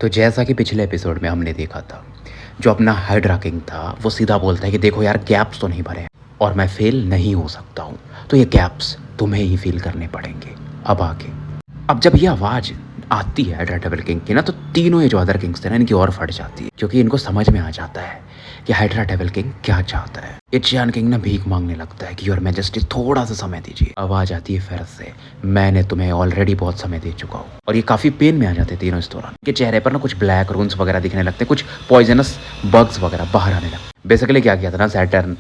तो जैसा कि पिछले एपिसोड में हमने देखा था, जो अपना हाइड्रा किंग था वो सीधा बोलता है कि देखो यार गैप्स तो नहीं भरे हैं और मैं फेल नहीं हो सकता हूँ, तो ये गैप्स तुम्हें ही फील करने पड़ेंगे। अब आगे अब जब ये आवाज़ आती है हाइड्रा डेविल किंग की ना, तो तीनों ये जो अदर किंग्स थे ना, इनकी और फट जाती है, क्योंकि इनको समझ में आ जाता है कि हाइड्रा डेविल किंग क्या चाहता है। ये चियान किंग ना भीख मांगने लगता है कि योर मैजेस्टी थोड़ा सा समय दीजिए। आवाज आती है फिर से, मैंने तुम्हें ऑलरेडी बहुत समय दे चुका हूँ। और ये काफी पेन में आ जाते हैं तीनों इस दौरान। के चेहरे पर ना कुछ ब्लैक रून्स वगैरह दिखने लगते हैं, कुछ पॉइजनस बग्स वगैरह बाहर आने लगते। बेसिकली क्या किया था ना सैटर्न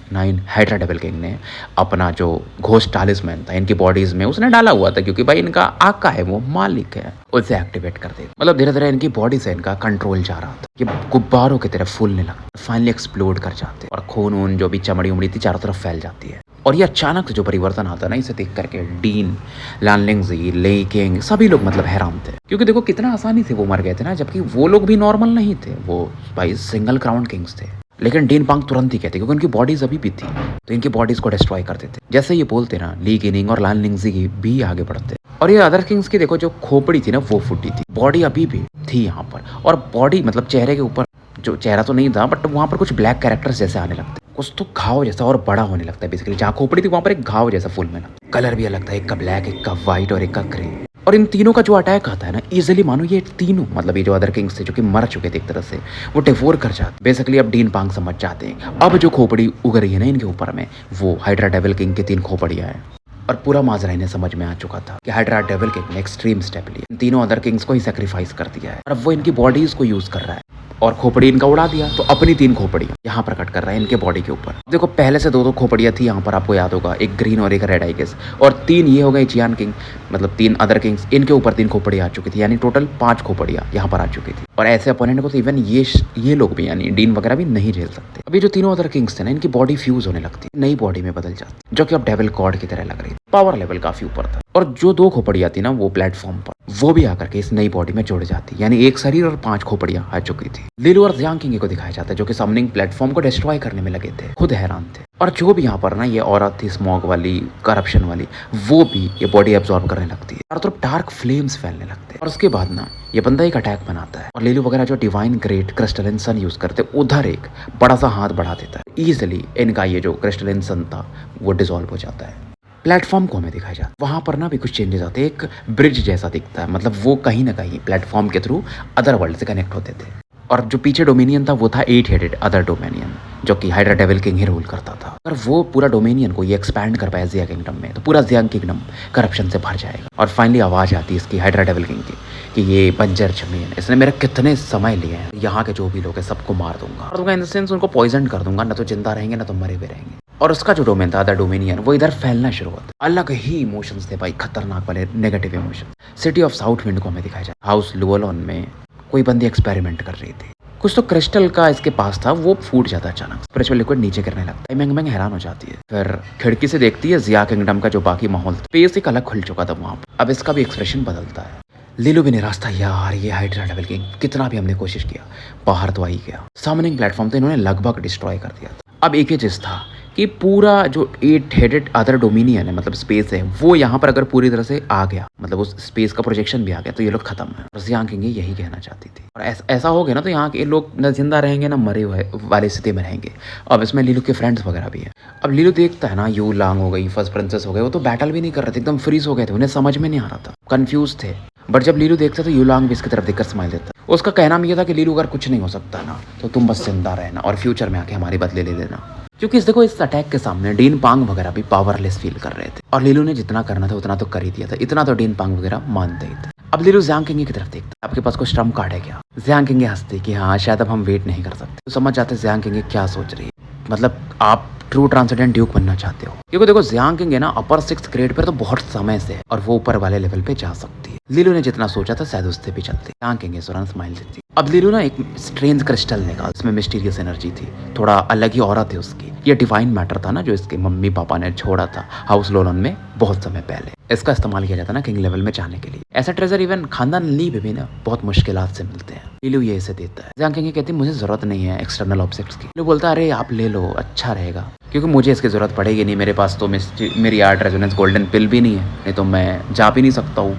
हाइड्रा डेविल किंग ने, अपना जो घोस्ट टालिस्मैन था इनकी बॉडीज में उसने डाला हुआ था, क्योंकि भाई इनका आका है, वो मालिक है, उसे एक्टिवेट कर दे। मतलब धीरे धीरे इनकी बॉडी से इनका कंट्रोल जा रहा था। ये गुब्बारों की तरह फूलने लगा, फाइनली एक्सप्लोड कर जाते और खून वून जो भी चमड़ी उमड़ी थी चारों तरफ फैल जाती है। और ये अचानक से जो परिवर्तन आता है ना, इसे देख करके डीन, लानलिंगजी, ले किंग सभी लोग मतलब हैरान थे, क्योंकि देखो कितना आसानी से वो मर गए थे ना, जबकि वो लोग भी नॉर्मल नहीं थे, वो भाई सिंगल क्राउन किंग्स थे। लेकिन डीन पांग तुरंत ही कहते, क्योंकि उनकी बॉडीज अभी भी थी, तो इनकी बॉडीज को डिस्ट्रॉय करते थे। जैसे ये बोलते ना, ली किनिंग और लानलिंगजी की भी आगे बढ़ते। और ये अदर किंग्स की देखो जो खोपड़ी थी ना वो फूटी थी, बॉडी अभी भी थी यहाँ पर, और बॉडी मतलब चेहरे के ऊपर, जो चेहरा तो नहीं था बट वहाँ पर कुछ ब्लैक कैरेक्टर्स जैसे आने लगते, कुछ तो घाव जैसा और बड़ा होने लगता है। बेसिकली जहाँ खोपड़ी थी वहाँ पर एक घाव जैसा फूलने लगता। कलर भी अलग था, एक का ब्लैक, एक का व्हाइट और एक का ग्रे। और इन तीनों का जो अटैक आता है ना, इजीली मानो ये तीनों मतलब ये जो अदर किंग्स थे जो कि मर चुके थे एक तरह से, वो डिवोर कर जाते। बेसिकली अब डीन पांग समझ जाते हैं अब जो खोपड़ी उग रही है ना इनके ऊपर में, वो हाइड्रा डेविल किंग की 3 खोपड़ियां हैं। और पूरा माजरा इन्हें समझ में आ चुका था कि हाइड्रा डेविल किंग ने एक्सट्रीम स्टेप लिया, इन तीनों अदर किंग्स को ही सेक्रीफाइस कर दिया है, और अब वो इनकी बॉडीज को यूज कर रहा है। और खोपड़ी इनका उड़ा दिया, तो अपनी 3 खोपड़ियां यहाँ प्रकट कर रहा है इनके बॉडी के ऊपर। देखो पहले से 2 खोपड़ियां थी यहाँ पर, आपको याद होगा, एक ग्रीन और एक रेड आई गेस, और 3 ये हो गए चियान किंग, मतलब 3 अदर किंग्स, इनके ऊपर 3 खोपड़ियां आ चुकी थी, यानी टोटल 5 खोपड़ियां यहाँ पर आ चुकी थी। और ऐसे अपोनेंट को तो इवन ये लोग भी यानी डीन वगैरह भी नहीं झेल सकते। अभी जो तीनों अदर किंग्स थे ना, इनकी बॉडी फ्यूज होने लगती, नई बॉडी में बदल जाती, जो कि अब डेविल गॉड की तरह लग रही थी। पावर लेवल काफी ऊपर था। और जो 2 खोपड़ियां थी ना वो प्लेटफॉर्म पर, वो भी आकर के इस नई बॉडी में जुड़ जाती, यानी एक शरीर और 5 खोपड़ियां आ चुकी थी। लिलू और जियांग किंग को दिखाया जाता है, जो कि समनिंग प्लेटफॉर्म को डिस्ट्रॉय करने में लगे थे, खुद हैरान थे। और जो भी यहाँ पर ना ये औरत थी स्मॉग वाली, करप्शन वाली, वो भी ये बॉडी एब्जॉर्ब करने लगती है, और तरफ डार्क फ्लेम्स फैलने लगते हैं। और उसके बाद ना ये बंदा एक अटैक बनाता है, और लिलू वगैरह जो डिवाइन ग्रेट क्रिस्टलिन सन यूज करते, उधर एक बड़ा सा हाथ बढ़ा देता है, ईजिली इनका ये जो क्रिस्टलिन सन था वो डिसॉल्व हो जाता है। प्लेटफॉर्म को हमें दिखाया जाता है, वहां पर ना भी कुछ चेंजेस आते हैं, एक ब्रिज जैसा दिखता है, मतलब वो कहीं ना कहीं प्लेटफॉर्म के थ्रू अदर वर्ल्ड से कनेक्ट होते थे। और जो पीछे डोमिनियन था वो था 8 हेडेड अदर डोमिनियन, जो कि हाइड्रा डेविल किंग ही रूल करता था। अगर वो पूरा डोमिनियन को ये एक्सपैंड कर पाया जिया किंगडम में, तो पूरा जिया किंगडम करप्शन से भर जाएगा। और फाइनली आवाज आती है इसकी हाइड्रा डेविल किंग की कि ये बंजर जमीन, इसने मेरा कितने समय लिए हैं, यहाँ के जो भी लोग हैं सबको मार दूंगा इन द सेंस उनको पॉइजन कर दूंगा, ना तो जिंदा रहेंगे ना तो मरे हुए रहेंगे। और उसका जो डोमेन था अदर डोमिनियन, वो इधर फैलना शुरू होता है। अलग ही इमोशंस थे भाई, खतरनाक वाले negative emotion. City of south wind को हमें दिखाया जाए, हाउस लुओलॉन में कोई बंदी एक्सपेरिमेंट कर रही थी, कुछ तो क्रिस्टल का इसके पास था, वो फूट जाता है अचानक, स्पिरिचुअल लिक्विड नीचे गिरने लगता है। मैंग हैरान हो जाती है, फिर खिड़की से देखती है जिया किंगडम का जो बाकी माहौल था, स्पेस एक अलग खुल चुका था वहां पर। अब इसका भी एक्सप्रेशन बदलता है। लिलू भी निराश था, यार ये हाइड्रा डेविल किंग, कितना भी हमने कोशिश किया बाहर तो आ ही गया। सामनिंग प्लेटफॉर्म तो इन्होंने लगभग डिस्ट्रॉय कर दिया था। अब एक ही चीज था कि पूरा जो 8 हेडेड अदर डोमिनियन है, मतलब स्पेस है, वो यहाँ पर अगर पूरी तरह से आ गया, मतलब उस स्पेस का प्रोजेक्शन भी आ गया, तो ये लोग खत्म है। और जियांग किंग यही कहना चाहती थी। और ऐसा हो गया ना, तो यहाँ के लोग न जिंदा रहेंगे ना मरे हुए वाली स्थिति में रहेंगे। अब इसमें लीलू के फ्रेंड्स वगैरह भी है। अब लीलू देखता है ना, यू लांग हो गई, फर्स्ट प्रिंसेस हो गए, वो तो बैटल भी नहीं कर रहे थे, एकदम फ्रीज हो गए थे, उन्हें समझ में नहीं आ रहा था, कंफ्यूज थे। बट जब लीलू देखता तो यूलांग भी इसकी तरफ देखकर स्माइल देता। उसका कहना भी ये था कि लीलू अगर कुछ नहीं हो सकता ना, तो तुम बस जिंदा रहना और फ्यूचर में आके हमारी बदले ले लेना। क्योंकि देखो इस अटैक के सामने डीन पांग वगैरह भी पावरलेस फील कर रहे थे, और लीलू ने जितना करना था उतना तो कर ही दिया था, इतना तो डीन पांग वगैरह मानते ही थे। अब लीलू जियांग किंग की तरफ देखता, आपके पास कुछ ट्रम्प कार्ड है क्या? जियांग किंग हंसते कि हाँ शायद अब हम वेट नहीं कर सकते। तो समझ जाते जियांग किंग क्या सोच रही है, मतलब आप ट्रू ट्रांसेंडेंट ड्यूक बनना चाहते हो, क्योंकि देखो जियांग किंग है ना अपर 6th ग्रेड पर तो बहुत समय से है, और वो ऊपर वाले लेवल पे जा सकती है। लीलू ने जितना सोचा था शायद उससे भी चलते। जियांग किंग इस दौरान स्माइल देती। अब लीलू ना एक स्ट्रेंज क्रिस्टल निकाल, उसमें मिस्टीरियस एनर्जी थी, थोड़ा अलग ही ऑरा थी उसकी। ये डिवाइन मैटर था ना जो इसके मम्मी पापा ने छोड़ा था हाउस लोलन में बहुत समय पहले, इसका इस्तेमाल किया जाता ना किंग लेवल में जाने के लिए। ऐसा ट्रेजर इवन खानदान ली भी ना बहुत मुश्किलात से मिलते हैं। लीलू ये इसे देता है। जियांग किंग कहती मुझे जरूरत नहीं है एक्सटर्नल ऑब्जेक्ट्स की। लीलू बोलता अरे आप ले लो, अच्छा रहेगा, क्योंकि मुझे इसकी जरूरत पड़ेगी नहीं, मेरे पास तो मेरी आर्ट रेजोनेंस गोल्डन पिल भी नहीं है, नहीं तो मैं जा भी नहीं सकता हूँ।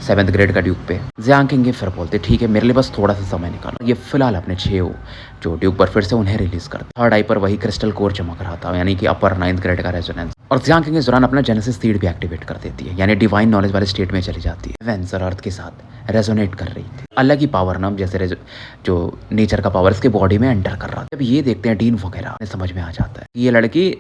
7th ग्रेड का ड्यूक पे। जियांग किंग ये फिर बोलते ठीक है मेरे लिए बस थोड़ा सा समय निकालो, ये फिलहाल अपने 6 जो ड्यूक पर फिर से उन्हें रिलीज करता। थर्ड आई पर वही क्रिस्टल कोर चमक रहा था, यानी कि अपर 9th ग्रेड का रेजोनेंस। और जियांग किंग इस दौरान अपना जेनेसिस सीड भी एक्टिवेट कर देती है, यानी डिवाइन नॉलेज वाले स्टेट में चली जाती है। वेंसर अर्थ के साथ रेजोनेट कर रही थी, अलग ही पावर ना, जैसे जो नेचर का पावर इसके बॉडी में एंटर कर रहा था। जब ये देखते हैं डीन वगैरह समझ में आ जाता है कि ये लड़की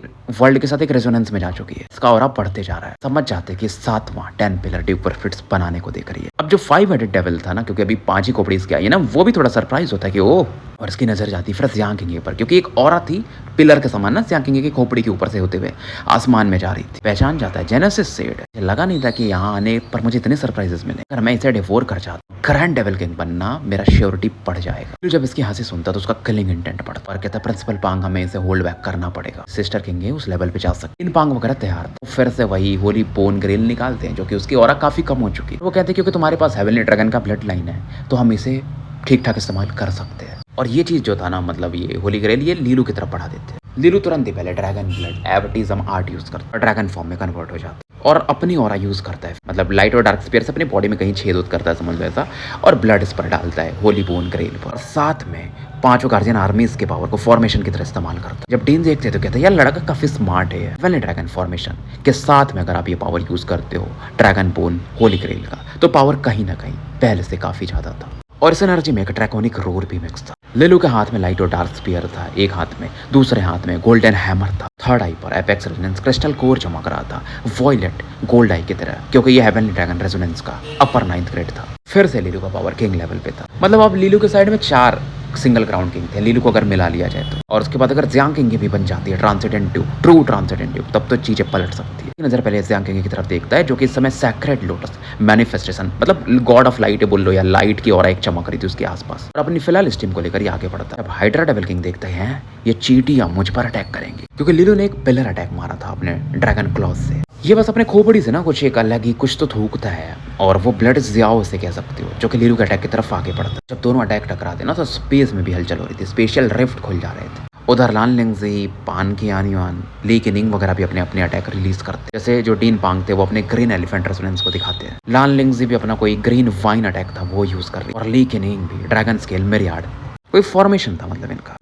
वर्ल्ड के साथ एक रेजोनेंस में जा चुकी है, इसका ऑरा बढ़ते जा रहा है। समझ जाते हैं कि 7वां 10 पिलर ड्यूक पर फिट्स बनाने को देख रही है। अब जो 5 हेडेड डेविल था ना, क्योंकि अभी 5 ही खोपड़ी इसकी आई है ना, वो भी थोड़ा सरप्राइज होता है कि ओ, और इसकी नजर जाती है फिर जियांग किंग पर, क्योंकि एक ऑरा थी पिलर के समान ना, जियांग किंग की खोपड़ी के ऊपर से होते हुए आसमान में जा रही थी। पहचान जाता है जेनेसिस सीड। लगा नहीं था कि यहाँ आने पर मुझे इतने सरप्राइजेस मिले। अगर मैं इसे डिवोर कर जाता ग्रैंड डेविल किंग बनना मेरा श्योरिटी बढ़ जाएगा। तो जब इसकी हंसी सुनता तो उसका किलिंग इंटेंट पड़ता और कहता प्रिंसिपल पांग हमें इसे होल्ड बैक करना पड़ेगा, सिस्टर किंग है उस लेवल पे जा सकते। इन पांग वगैरह तैयार थे, फिर से वही होली बोन ग्रेल निकालते हैं जो कि उसकी ऑरा काफी कम हो चुकी है। वो कहते हैं क्योंकि तुम्हारे पास हेवनली ड्रैगन का ब्लड लाइन है तो हम इसे ठीक ठाक इस्तेमाल कर सकते हैं। और ये चीज जो था ना, मतलब ये होली ग्रेल ये लीलू की तरफ बढ़ा देते हैं। लीलू तुरंत ही पहले ड्रैगन ब्लड एवटिज्म आर्ट यूज करता है, ड्रैगन फॉर्म में कन्वर्ट हो जाता है और अपनी ऑरा यूज करता है, मतलब लाइट और डार्क स्पीयर से अपनी बॉडी में कहीं छेद उद करता है समझ लो ऐसा, और ब्लड इस पर डालता है होली बोन ग्रेल पर। साथ में 5 गार्जियन आर्मीज के पावर को फॉर्मेशन की तरह इस्तेमाल करता है। जब डीन देखते तो कहते हैं यार लड़का काफी स्मार्ट है। हेवनली ड्रैगन फॉर्मेशन के साथ में अगर आप ये पावर यूज करते हो ड्रैगन बोन होली ग्रेल का, तो पावर कहीं ना कहीं पहले से काफी ज्यादा था। और इस एनर्जी में एक ड्रैकोनिक रोर भी मिक्स था। लिलू के हाथ में लाइट और डार्क स्पीयर था एक हाथ में, दूसरे हाथ में गोल्डन हैमर था। थर्ड आई पर एपेक्स रेजोनेंस क्रिस्टल कोर चमक रहा था वॉयलेट गोल्ड आई की तरह, क्योंकि ये हेवनली ड्रैगन रेजोनेंस का अपर 9th ग्रेड था। फिर से लिलू का पावर किंग लेवल पे था, मतलब अब लिलू के साइड में 4 सिंगल क्राउन किंग थे लिलू को अगर मिला लिया जाए तो। और उसके बाद अगर जियांग किंग भी बन जाती है transcendent Duke, true transcendent Duke, तब तो चीजें पलट सकती है। नजर पहले जियांग किंग की तरफ देखता है जो कि इस समय सैक्रेड लोटस मैनिफेस्टेशन, मतलब गॉड ऑफ लाइट बोल लो या लाइट की ऑरा एक चमक रही थी उसके आसपास, और अपनी फिलहाल स्टीम को लेकर ये आगे बढ़ता है। अब हाइड्रा डेविल किंग देखते हैं ये चींटियां मुझ पर अटैक करेंगे, क्योंकि लिलू ने एक पिलर अटैक मारा था अपने ड्रैगन क्लॉज से। ये बस अपने खोपड़ी से ना कुछ एक अलग ही कुछ तो थूकता है, और वो ब्लड जियाओ से कह सकते हो, जो कि लिलू के अटैक की तरफ आगे बढ़ता है। जब दोनों अटैक टकराते ना तो स्पेस में भी हलचल हो रही थी, स्पेशल रिफ्ट खुल जा रहे थे। उधर लान लिंगजी, पान की आनियान, ली किनिंग वगैरह भी अपने अपने अटैक रिलीज करते, जैसे जो डीन पांग थे वो अपने ग्रीन एलिफेंट रेजोनेंस को दिखाते हैं। लान लिंगजी भी अपना कोई ग्रीन वाइन अटैक था वो यूज कर रही, और ली किनिंग भी ड्रैगन स्केल मिरियाड, कोई फॉर्मेशन था मतलब इनका।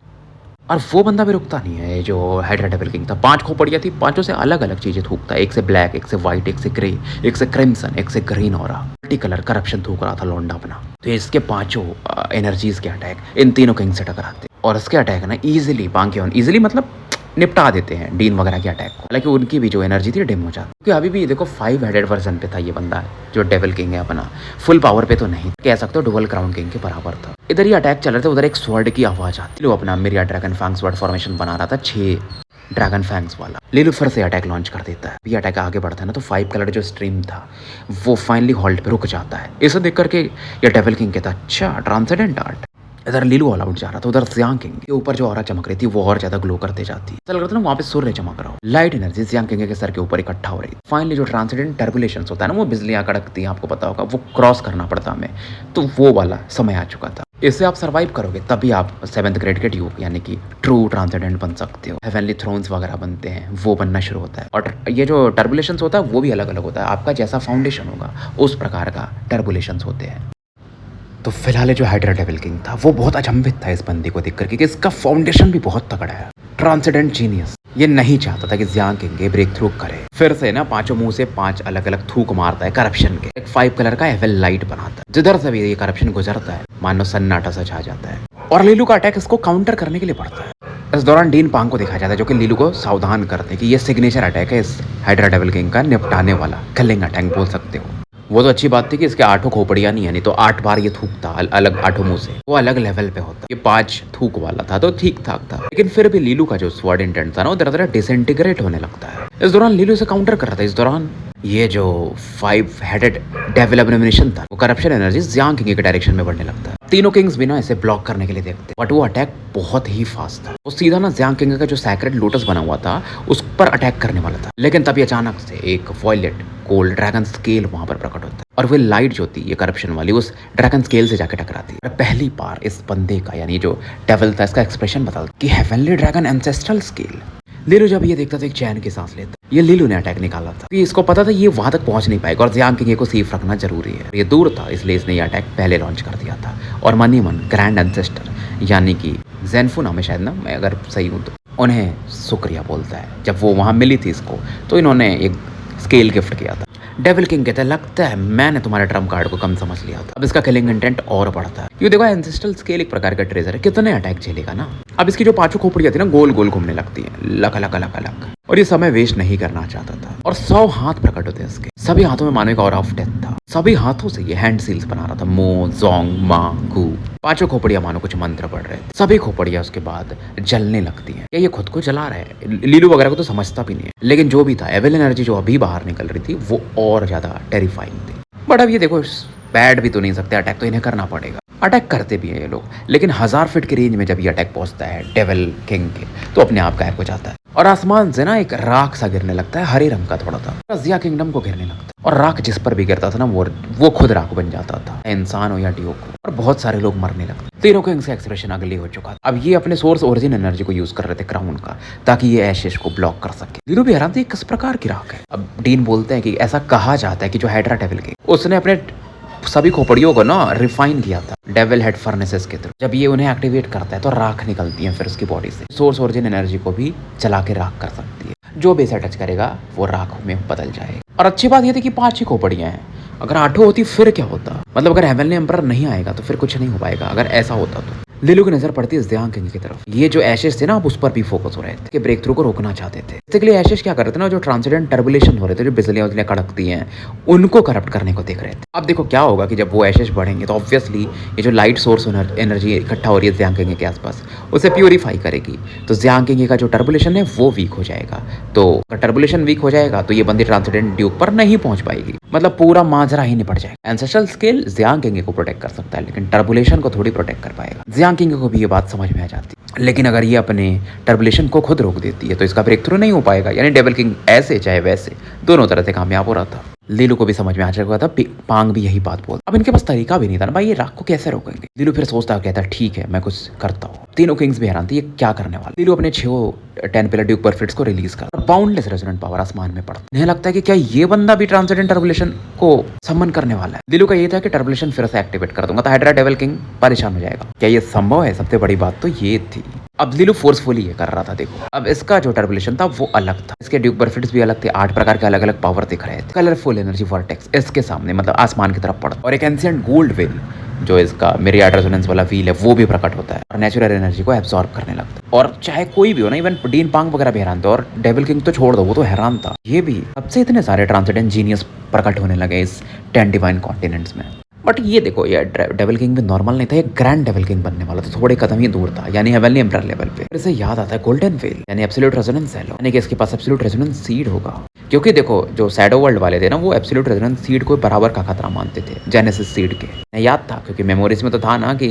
और वो बंदा भी रुकता नहीं है जो हाइड्रा डेविल किंग था। 5 खोपड़ियाँ थी, 5 से अलग अलग चीजें थूकता है, एक से ब्लैक, एक से व्हाइट, एक से ग्रे, एक से क्रिम्सन, एक से green aura, multi colour corruption थूक रहा था लौंडा अपना। तो इसके 5 एनर्जीज के अटैक इन तीनों किंग से टकराते, और इसके अटैक ना इजिली बांकियोन इजिली मतलब निपटा देते हैं डीन वगैरह के अटैक को। हालांकि उनकी भी जो एनर्जी थी डिम हो जाती, क्योंकि अभी भी देखो 5 हेडेड वर्जन पे था ये बंदा जो डेविल किंग है अपना, फुल पावर पे तो नहीं, कह सकते हो डुअल क्राउन किंग के बराबर था। इधर ये अटैक चल रहे थे, उधर एक स्वॉर्ड की आवाज आती, लो अपना मिरिया ड्रैगन फैंग स्वॉर्ड फॉर्मेशन बना रहा था 6 ड्रैगन फैंग्स वाला। लिलू फिर से अटैक लॉन्च कर देता है। ये अटैक आगे बढ़ता है ना तो 5 कलर जो स्ट्रीम था वो फाइनली हॉल्ट पे रुक जाता है। इसे देख करके ये डेविल किंग कहता अच्छा ट्रांसेंडेंट आर्ट। इधर लिलू ऑल आउट जा रहा था, उधर जियांग किंग के ऊपर जो ऑरा चमक रही थी वो और ज्यादा ग्लो करते जाती है। चल रहा था ना वहाँ पे सूर्य चमक रहा हो, लाइट एनर्जी जियांग किंग के सर के ऊपर इकट्ठा हो रही है। फाइनली जो ट्रांसेंडेंट टर्बुलेशंस होता है ना, वो बिजलियां कड़कती हैं, आपको पता होगा, वो क्रॉस करना पड़ता हमें, तो वो वाला समय आ चुका था। इससे आप सर्वाइव करोगे तभी आप 7th ग्रेड के ड्यूक यानी कि ट्रू ट्रांसेंडेंट बन सकते हो। हेवनली थ्रोन्स वगैरह बनते हैं, वो बनना शुरू होता है। और ये जो टर्बुलेशंस होता है वो भी अलग अलग होता है, आपका जैसा फाउंडेशन होगा उस प्रकार का टर्बुलेशंस होते हैं। तो फिलहाल जो हाइड्रा डेविल किंग था वो बहुत अचंभित था इस बंदी को देखकर कि इसका फाउंडेशन भी बहुत तगड़ा है, ट्रांसेंडेंट जीनियस। ये नहीं चाहता था कि जियांग किंग ये ब्रेक थ्रू करे। फिर से ना 5 मुंह से 5 अलग अलग थूक मारता है करप्शन के, एक 5 कलर का एवल लाइट बनाता है। जिधर से भी ये करप्शन गुजरता है मानो सन्नाटा सा छा जाता है, और लिलू का अटैक इसको काउंटर करने के लिए पड़ता है। इस दौरान डीन पांग को देखा जाता है जो कि लिलू को सावधान करते हैं कि ये सिग्नेचर अटैक है इस हाइड्रा डेविल किंग का, निपटाने वाला किलिंग अटैक बोल सकते हो। वो तो अच्छी बात थी कि इसके 8 खोपड़ियां नहीं है, नहीं तो 8 बार ये थूकता अलग 8 मुंह से, वो अलग लेवल पे होता। ये 5 थूक वाला था तो ठीक ठाक था, लेकिन फिर भी लीलू का जो स्वॉर्ड इंटेंट था ना वो धीरे धीरे डिसइंटीग्रेट होने लगता है। इस दौरान लीलू से काउंटर कर रहा था। इस दौरान ये जो 5 हेडेड डेविल एबोमिनेशन था वो करप्शन एनर्जी जियांग किंग के डायरेक्शन में बढ़ने लगता है। तीनों किंग्स भी ना इसे ब्लॉक करने के लिए देखते, बट वो अटैक बहुत ही फास्ट था। वो सीधा ना जियांग किंग का जो सैक्रेड लोटस बना हुआ था उस पर अटैक करने वाला था, लेकिन तभी अचानक से एक वॉयलेट गोल्ड ड्रैगन स्केल वहां पर प्रकट होता है, और वो लाइट जो थी ये करप्शन वाली उस ड्रैगन स्केल से जाके टकराती है। पहली बार इस बंदे का यानी जो डेविल था इसका एक्सप्रेशन बदलता कि हेवनली ड्रैगन एंसेस्ट्रल स्केल, लीलू जब ये देखता था एक चैन की सांस लेता, ये लीलू ने अटैक निकाला था। तो इसको पता था ये वहां तक पहुंच नहीं पाएगा और जियांग किंग को सेफ रखना जरूरी है। ये दूर था इसलिए इसने ये अटैक पहले लॉन्च कर दिया था। और मन ही मन ग्रैंड एंसेस्टर यानी कि ज़ेनफू नाम है शायद ना, मैं अगर सही हूँ तो, उन्हें शुक्रिया बोलता है। जब वो वहाँ मिली थी इसको तो इन्होंने एक स्केल गिफ्ट किया था। डेविल किंग कहता है लगता है मैंने तुम्हारे ट्रम्प कार्ड को कम समझ लिया था। अब इसका किलिंग इंटेंट और बढ़ता है। ये देखो एंसेस्ट्रल स्केल एक प्रकार का ट्रेजर है, कितने अटैक झेलेगा ना। अब इसकी जो पांचों खोपड़ियां थी ना गोल गोल घूमने लगती है, लक लक लक लक। और ये समय वेस्ट नहीं करना चाहता था। और 100 हाथ प्रकट होते हैं इसके, सभी हाथों में मानो एक ऑरा ऑफ डेथ था। सभी हाथों से ये हैंड सील्स बना रहा था, मो जोंग मा गू। पांचों खोपड़ियां मानो कुछ मंत्र पढ़ रहे थे। सभी खोपड़ियां उसके बाद जलने लगती हैं। क्या ये खुद को जला रहा है? लीलू वगैरह को तो समझता भी नहीं है, लेकिन जो भी था एविल एनर्जी जो अभी बाहर निकल रही थी वो और ज्यादा टेरिफाइंग थी। बट अब ये देखो बैठ भी तो नहीं सकते, अटैक तो इन्हें करना पड़ेगा। अटैक करते भी हैं ये लोग, लेकिन 1000 फीट की रेंज में जब ये अटैक पहुंचता है डेविल किंग के तो अपने आप गायब हो जाता है। और आसमान से ना एक राख सा गिरने लगता है, हरे रंग का थोड़ा था, जिया किंगडम को घेरने लगता है। और राख जिस पर भी गिरता था ना वो खुद राख बन जाता था, इंसान हो या डियोको। और बहुत सारे लोग मरने लगते। तीनों किंग्स का एक्सप्रेशन अगली हो चुका था। अब ये अपने सोर्स ओरिजिन एनर्जी को यूज कर रहे थे क्राउन का, ताकि ये एशेस को ब्लॉक कर सके। लीलू भी हैरान थे किस प्रकार की राख है। अब डीन बोलते हैं कि ऐसा कहा जाता है कि जो हाइड्रा डेविल के उसने अपने सभी खोपड़ियों को ना रिफाइन किया था डेविल हेड फर्नेसेस के थ्रू। जब ये उन्हें एक्टिवेट करता है तो राख निकलती है फिर उसकी बॉडी से। सोर्स ओरिजिन एनर्जी को भी चला के राख कर सकती है। जो भी इसे टच करेगा वो राख में बदल जाएगा। और अच्छी बात ये थी कि 5 ही खोपड़ियां हैं। अगर 8 होती फिर क्या होता? मतलब अगर हेवनली एम्परर नहीं आएगा तो फिर कुछ नहीं हो पाएगा अगर ऐसा होता तो। लीलू की नजर पड़ती है जियांग किंग की तरफ। ये जो एशेस थे ना अब उस पर भी फोकस हो रहे थे कि ब्रेक थ्रू को रोकना चाहते थे। इसके लिए एशेस क्या कर रहे थे ना, जो ट्रांसिडेंट टर्बुलेशन हो रहे थे, जो बिजलियां कड़कती हैं, उनको करप्ट करने को देख रहे थे। अब देखो क्या होगा कि जब वो एशेस बढ़ेंगे तो ऑब्वियसली ये जो लाइट सोर्स एनर्जी इकट्ठा हो रही है जियांग किंग के आसपास उसे प्यूरिफाई करेगी। तो जियांग किंग का जो टर्बुलेशन है वो वीक हो जाएगा। तो अगर टर्बुलेशन वीक हो जाएगा तो ये बंदी ट्रांसिडेंट ड्यूक पर नहीं पहुंच पाएगी। मतलब पूरा माजरा ही निपट जाएगा। एंसेस्ट्रल स्केल जियांग किंग को प्रोटेक्ट कर सकता है लेकिन टर्बुलेशन को थोड़ी प्रोटेक्ट कर पाएगा। जियांग किंग को भी ये बात समझ में आ जाती है। लेकिन अगर ये अपने टर्बुलेशन को खुद रोक देती है तो इसका ब्रेक थ्रू नहीं हो पाएगा। यानी डेविल किंग ऐसे चाहे वैसे दोनों तरह से कामयाब हो रहा था। लीलू को भी समझ में आ चुका था, पांग भी यही बात बोल। अब इनके पास तरीका भी नहीं था ना भाई, ये राख को कैसे रोकेंगे। लीलू फिर सोचता कहता ठीक है मैं कुछ करता हूँ। तीनों किंग्स भी हैरान थे ये क्या करने वाले। लीलू अपने 6 10 पिलर ड्यूक परफिट्स को रिलीज कर बाउंडलेस रेजोनेंट पावर आसमान में पड़ता। उन्हें लगता है कि क्या ये बंदा भी ट्रांसेंडेंट टर्बुलेशन को समन करने वाला है। लीलू का ये था कि टर्बुलेशन फिर से एक्टिवेट कर दूंगा तो हाइड्रा डेविल किंग परेशान हो जाएगा। क्या ये संभव है? सबसे बड़ी बात तो ये थी। अब लीलू फोर्सफुली ये कर रहा था। देखो अब इसका जो टर्बुलेशन था वो अलग था, इसके ड्यूक परफिट्स भी अलग थे। 8 प्रकार के अलग अलग पावर दिख रहे थे। कलरफुल एनर्जी वर्टेक्स इसके सामने मतलब आसमान की तरफ पड़ता और एक एंशिएंट गोल्ड व्हील जो इसका मिरियाड रेजोनेंस वाला व्हील है वो भी प्रकट होता है और नेचुरल एनर्जी को एब्जॉर्ब करने लगता है। और चाहे कोई भी हो ना, इवन डीन पांग वगैरह भी हैरान थे और डेविल किंग तो छोड़ दो वो तो हैरान था। ये भी अब से इतने सारे ट्रांसेंडेंट जीनियस प्रकट होने लगे इस 10 डिवाइन कॉन्टिनेंट्स में। बट ये देखो ये डेविल किंग भी नॉर्मल नहीं था, एक ग्रैंड डेविल किंग बनने वाला था, थोड़े कदम ही दूर था यानी हेवनली एम्परर लेवल पे। इसे याद आता है गोल्डन व्हील यानी एब्सोल्यूट रेजोनेंस सेल यानी कि इसके पास एब्सोल्यूट रेजोनेंस सीड होगा। क्योंकि देखो जो शैडो वर्ल्ड वाले थे ना वो एब्सोल्यूट रेजोनेंस सीड को बराबर का खतरा मानते थे जेनेसिस सीड के। याद था क्योंकि मेमोरीज में तो था ना कि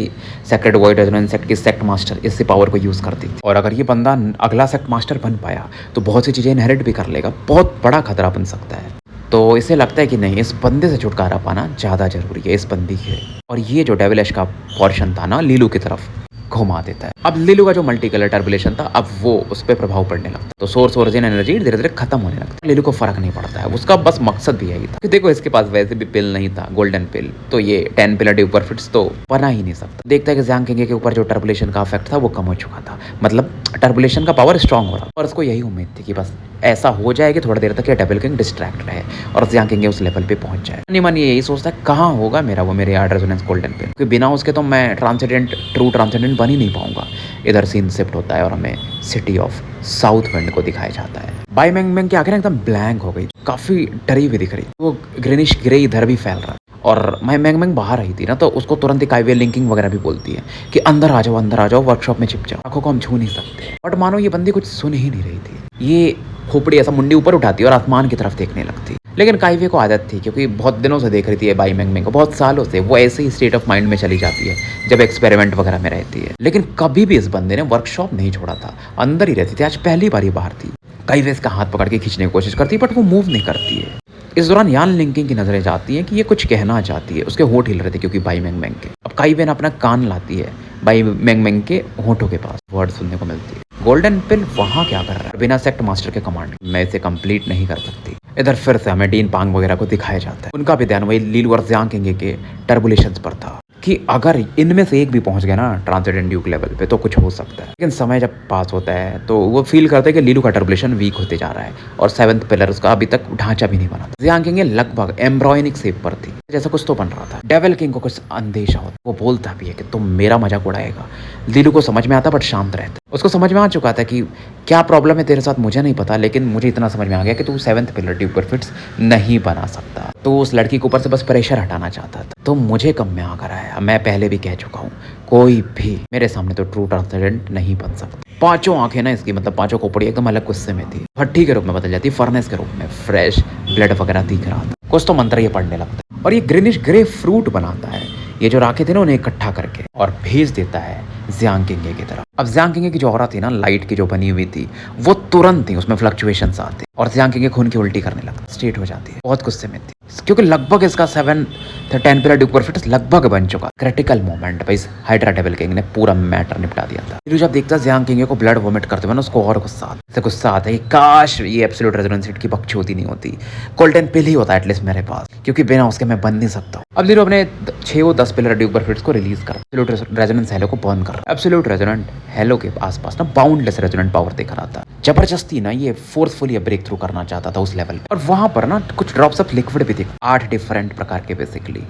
सेक्रेड वॉइड रेजोनेंस सेक्ट की सेक्ट मास्टर इससे पावर को यूज करती थी। और अगर ये बंदा अगला सेक्ट मास्टर बन पाया तो बहुत सी चीजें इनहेरिट भी कर लेगा, बहुत बड़ा खतरा बन सकता है। तो इसे लगता है कि नहीं इस बंदे से छुटकारा पाना ज़्यादा जरूरी है इस बंदी के। और ये जो डेविल का पोर्शन था ना लीलू की तरफ घुमा देता है। अब लीलू का जो मल्टी कलर टर्बुलेशन था अब वो उस पर प्रभाव पड़ने लगता है तो सोर्स ओरिजिन एनर्जी धीरे धीरे खत्म होने लगता है। लीलू को फर्क नहीं पड़ता है, उसका बस मकसद भी यही था कि देखो इसके पास वैसे भी पिल नहीं था गोल्डन पिल, तो ये 10 पिलर ड्यूक परफिट्स तो बना ही नहीं सकता। देखता है कि जियांग किंग के ऊपर जो टर्बुलेशन का इफेक्ट था वो कम हो चुका था, मतलब टर्बुलेशन का पावर स्ट्रांग हो रहा और उसको यही उम्मीद थी कि बस ऐसा हो जाए कि थोड़ा देर तक ये डेविल किंग डिस्ट्रैक्ट रहे और जियांग किंग उस लेवल पे पहुंच जाए। नहीं मन ये यही सोचता है कहाँ होगा मेरा वो मेरे यार्ड रेजोनेंस गोल्डन पिल, क्योंकि बिना उसके तो मैं ट्रू ट्रांसेंडेंट बन ही नहीं पाऊंगा। इधर सीन शिफ्ट होता है और हमें सिटी ऑफ साउथ विंड को दिखाया जाता है। बाई मैंग की आंखें एकदम ब्लैंक हो गई, काफी डरी हुई दिख रही, वो ग्रीनिश ग्रे इधर भी फैल रहा है। और मैंग बाहर आई थी ना तो उसको तुरंत ही काइवे लिंकिंग वगैरह भी बोलती है कि अंदर आ जाओ वर्कशॉप में छिप जाओ, आंखों को हम छू नहीं सकते। बट मानो ये बंदी कुछ सुन ही नहीं रही थी, ये खोपड़ी ऐसा मुंडी ऊपर उठाती और आसमान की तरफ देखने लगती। लेकिन काइवे को आदत थी क्योंकि बहुत दिनों से देख रही थी बाई मैंग को, बहुत सालों से वो ऐसे ही स्टेट ऑफ माइंड में चली जाती है जब एक्सपेरिमेंट वगैरह में रहती है। लेकिन कभी भी इस बंदे ने वर्कशॉप नहीं छोड़ा था, अंदर ही रहती थी। आज पहली बार ही बाहर थी। काइवे इसका हाथ पकड़ के खींचने की कोशिश करती है बट वो मूव नहीं करती है। इस दौरान यान लिंकिंग की नजरें जाती हैं कि ये कुछ कहना चाहती है, उसके होंठ हिल रहे थे क्योंकि बाई मैंग के। अब काइवे ने अपना कान लाती है बाई मैंग के होंठों के पास, वर्ड सुनने को मिलती है गोल्डन पिल वहाँ क्या कर रहा है बिना सेक्ट मास्टर के कमांड? मैं इसे कंप्लीट नहीं कर सकती। इधर फिर से हमें डीन पांग वगैरह को दिखाया जाता है। उनका भी ध्यान वही लीलू और ज़ियांग किंग के टर्बुलेशंस पर था कि अगर इनमें से एक भी पहुंच गया ना ट्रांसेंडेंट ड्यूक लेवल पे तो कुछ हो सकता है। लेकिन समय जब पास होता है तो वो फील करते हैं कि लीलू का टर्बुलेशन वीक होते जा रहा है और 7th पिलर उसका अभी तक ढांचा भी नहीं बना था। ज़ियांग किंग लगभग एम्ब्रॉयनिक शेप पर थी, जैसा कुछ तो बन रहा था। डेविल किंग को कुछ अंदेशा होता, वो बोलता भी है कि तुम मेरा मजाक उड़ाएगा। लीलू को समझ में आता बट शांत रहता। उसको समझ में आ चुका था कि क्या प्रॉब्लम है तेरे साथ मुझे नहीं पता, लेकिन मुझे इतना समझ में आ गया कि तू 7th पिलर ड्यूक पर फिट्स नहीं बना सकता। तो उस लड़की के ऊपर से बस प्रेशर हटाना चाहता था। तो मुझे कम में आकर आया। मैं पहले भी कह चुका हूँ, कोई भी मेरे सामने तो ट्रू ट्रांसेंडेंट नहीं बन सकता। पांचों आंखें ना इसकी, मतलब पांचों खोपड़ी एकदम अलग गुस्से में थी। भट्टी के रूप में बदल जाती, फर्नेस के रूप में फ्रेश ब्लड वगैरह दिख रहा था। कुछ तो मंत्र ये पढ़ने लगता है और ये ग्रीनिश ग्रे फ्रूट बनाता है। ये जो राखे थे ना उन्हें इकट्ठा करके और भेज देता है ज़ियांग किंग की तरफ। अब ज़ियांग किंग की जो ऑरा थी ना लाइट की जो बनी हुई थी वो तुरंत ही उसमें फ्लक्चुएशंस आते और ज़ियांग किंग खून की उल्टी करने लगती, स्ट्रेट हो जाती है। बहुत गुस्से में थी क्योंकि लगभग इसका 10 पिलर ड्यूक पर फिट्स लगभग बन चुका। क्रिटिकल मोमेंट पे इस हाइड्रा डेविल किंग ने पूरा मैटर निपटा दिया था। फिर जब देखता ज़ियांग किंग को ब्लड वोमिट करते हुए ना उसको और गुस्सा आता है कि काश ये एब्सोल्यूट रेजोनेंस हिट की बकचोदी नहीं होती, गोल्डन पिल ही होता एटलीस्ट मेरे पास, क्योंकि बिना उसके मैं बन नहीं सकता। अब लीलू अपने 6-10 पिलर ड्यूक पर फिट्स को रिलीज कर एब्सोल्यूट रेजोनेंस हेलो को बर्न कर रहा है। एब्सोल्यूट रेजोनेंट हेलो के आसपास ना बाउंडलेस रेजोनेंट पावर दिख रहा था। जबरदस्ती ना ये फोर्सफुली ब्रेक थ्रू करना चाहता था उस लेवल पे। और वहां पर ना कुछ ड्रॉप्स ऑफ लिक्विड भी दिख, 8 डिफरेंट प्रकार के बेसिकली।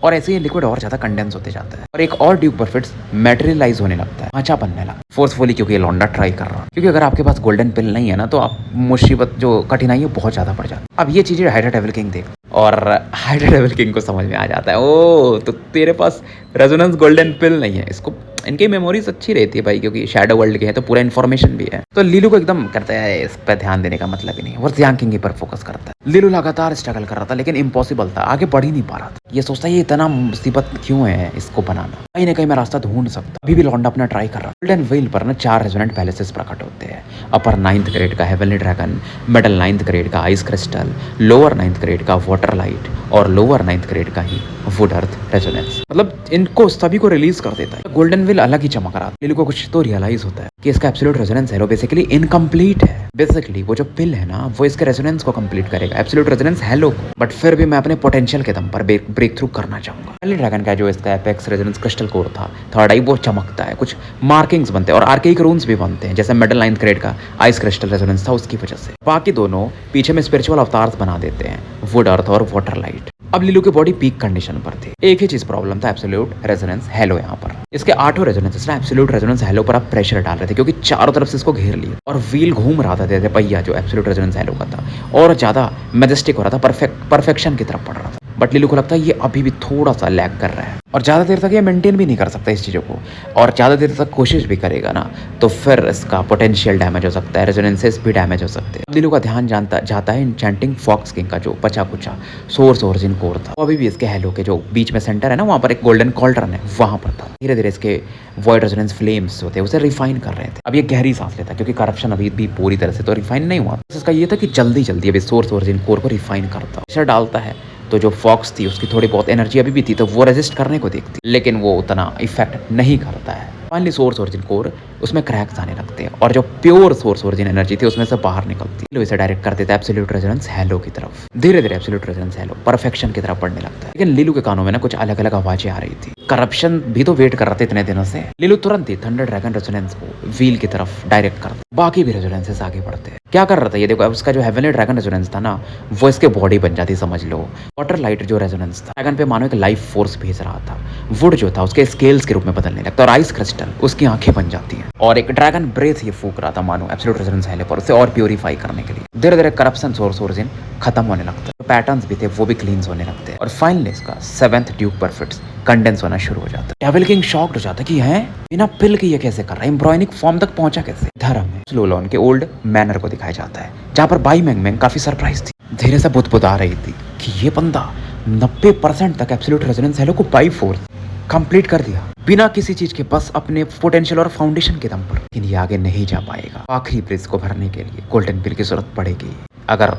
और ऐसे ही लिक्विड और ज्यादा कंडेंस होते जाता है और एक और ड्यूक पर फिट्स मैटेरियलाइज होने लगता है, ढांचा बनने लगता है फोर्सफुली, क्योंकि ये लौंडा ट्राई कर रहा है। क्योंकि अगर आपके पास गोल्डन पिल नहीं है ना तो आप मुसीबत जो कठिनाई है बहुत ज्यादा बढ़ जाती है। अब ये चीजें हाइड्रा डेविल किंग देख और हाइड्रा डेविल किंग को समझ में आ जाता है, ओ तो तेरे पास रेजोनेंस गोल्डन पिल नहीं है। इसको इनकी मेमोरीज अच्छी रहती है भाई, क्योंकि शैडो वर्ल्ड के हैं तो पूरा इन्फॉर्मेशन भी है। तो लीलू को एकदम करता है इस पर ध्यान देने का मतलब ही नहीं है, वो ज़ियांग किंग पर फोकस करता है। लीलू लगातार स्ट्रगल कर रहा था लेकिन इम्पॉसिबल था, आगे बढ़ ही नहीं पा रहा था। ये सोचता है ये इतना मुसीबत क्यों है इसको बनाना, कहीं ना कहीं मैं रास्ता ढूंढ सकता। अभी भी लौंडा अपना ट्राई कर रहा है। गोल्डन व्हील पर ना 4 रेजोनेंट पैलेसेस प्रकट होते हैं। अपर 9th ग्रेड का heavenly dragon, middle 9th grade का ice crystal, lower 9th grade का वाटर लाइट और लोअर 9th ग्रेड का ही वुड अर्थ रेजोनेंस। मतलब इनको सभी को रिलीज कर देता है। गोल्डन व्हील अलग ही चमक रहा है। लीलू को कुछ तो रियलाइज होता है कि इसका absolute resonance hello basically incomplete है। बेसिकली वो जो पिल है ना वो इसके रेजोनेंस को कंप्लीट करेगा, एब्सोल्यूट रेजोनेंस हेलो को। बट फिर भी मैं अपने पोटेंशियल के दम पर ब्रेक थ्रू करना चाहूंगा। हेवनली ड्रैगन का जो इसका एपेक्स रेजोनेंस क्रिस्टल कोर था, थर्ड आई, वो चमकता है, कुछ मार्किंग्स बनते हैं और आर्केइक रून्स भी बनते हैं, जैसे मिडल 9th ग्रेड का आइस क्रिस्टल रेजोनेंस था उसकी वजह से। बाकी दोनों पीछे में स्पिरिचुअल अवतार्स बना देते हैं, वुड अर्थ और वाटर लाइट। अब लीलू की बॉडी पीक कंडीशन पर थी। एक ही चीज प्रॉब्लम था, एब्सोल्यूट रेजोनेंस हेलो। यहाँ पर इसके 8 रेजोनेंसेस ना एब्सोल्यूट रेजोनेंस हेलो पर आप प्रेशर डाल रहे थे, क्योंकि चारों तरफ से इसको घेर लिया और व्हील घूम रहा था जैसे पहिया जो एब्सोल्यूट रेजोनेंस हेलो का था, और ज्यादा मैजेस्टिक हो रहा था, परफेक्शन की तरफ बढ़ रहा था। बट लीलू को लगता है ये अभी भी थोड़ा सा लैग कर रहा है और ज़्यादा देर तक ये मेंटेन भी नहीं कर सकता इस चीज़ों को, और ज़्यादा देर तक कोशिश भी करेगा ना तो फिर इसका पोटेंशियल डैमेज हो सकता है, रेजोनेंसेस भी डैमेज हो सकते हैं। लीलू का ध्यान जाता है इंचेंटिंग फॉक्स किंग का जो बचा कुचा सोर्स ओरिजिन कोर था, वो अभी भी इसके हेलो के जो बीच में सेंटर है ना वहाँ पर एक गोल्डन कॉल्ड्रन है वहाँ पर था। धीरे धीरे इसके वॉइड रेजोनेंस फ्लेम्स होते उसे रिफाइन कर रहे थे। अब ये गहरी सांस लेता क्योंकि करप्शन अभी भी पूरी तरह से तो रिफाइन नहीं हुआ। इसका ये था कि जल्दी जल्दी अभी सोर्स ओरिजिन कोर को रिफाइन करता, प्रेशर डालता है तो जो फॉक्स थी उसकी थोड़ी बहुत एनर्जी अभी भी थी तो वो रेजिस्ट करने को देखती, लेकिन वो उतना इफेक्ट नहीं करता है। फाइनली सोर्स ओरिजिन कोर उसमें क्रैक्स आने लगते हैं और जो प्योर सोर्स ओरिजिन एनर्जी थी उसमें से बाहर निकलती है। इसे डायरेक्ट कर देता है एब्सोल्यूट रेजोनेंस हेलो की तरफ। धीरे धीरे एब्सोल्यूट रेजोनेंस हेलो परफेक्शन की तरफ बढ़ने लगता है। लेकिन लीलू के कानों में ना कुछ अलग अलग आवाजें आ रही थी। करप्शन भी तो वेट कर रहे थे इतने दिनों से। लीलू तुरंत ही थंडर ड्रैगन रेजोनेंस को व्हील की तरफ डायरेक्ट करता, बाकी भी रेजोनेंसेस आगे बढ़ते हैं। क्या कर रहा था ये देखो, अब उसका जो हेवनली ड्रैगन रेजोनेंस था ना वो इसके बॉडी बन जाती समझ लो। वाटर लाइट जो रेजोनेंस था ड्रैगन पे मानो एक लाइफ फोर्स भेज रहा था। वुड जो था उसके स्केल्स के रूप में बदलने लगता और आइस क्रिस्टल उसकी आंखें बन जाती हैं और एक ड्रैगन ब्रेथ ये फूक रहा था मानो एब्सोल्यूट रेजोनेंस हेलो पर, उसे और प्योरीफाई करने के लिए। धीरे धीरे करप्शन सोर्स ओरिजिन खत्म होने लगता है, पैटर्न्स भी थे वो भी क्लींस होने लगते हैं और फाइनली इसका 7th ड्यूक पर फिट्स कंडेंस होना शुरू हो जाता है। डेविल किंग शॉक्ड हो जाता है कि है बिना पिल के ये कैसे कर रहा है, एम्ब्रॉयनिक फॉर्म तक पहुंचा कैसे। धर्म में स्लोलॉन के ओल्ड मैनर को दिखाया जाता है जहां पर बाई मैंग काफी सरप्राइज थी, धीरे से बुदबुदा रही थी कि ये बंदा 90% तक एब्सोल्यूट रेजोनेंस हेलो को बाई फोर्स कंप्लीट कर दिया बिना किसी चीज के, बस अपने पोटेंशियल और फाउंडेशन के दम पर। लेकिन ये आगे नहीं जा पाएगा। आखिरी ब्रिज को भरने के लिए गोल्डन पिल की जरूरत पड़ेगी। अगर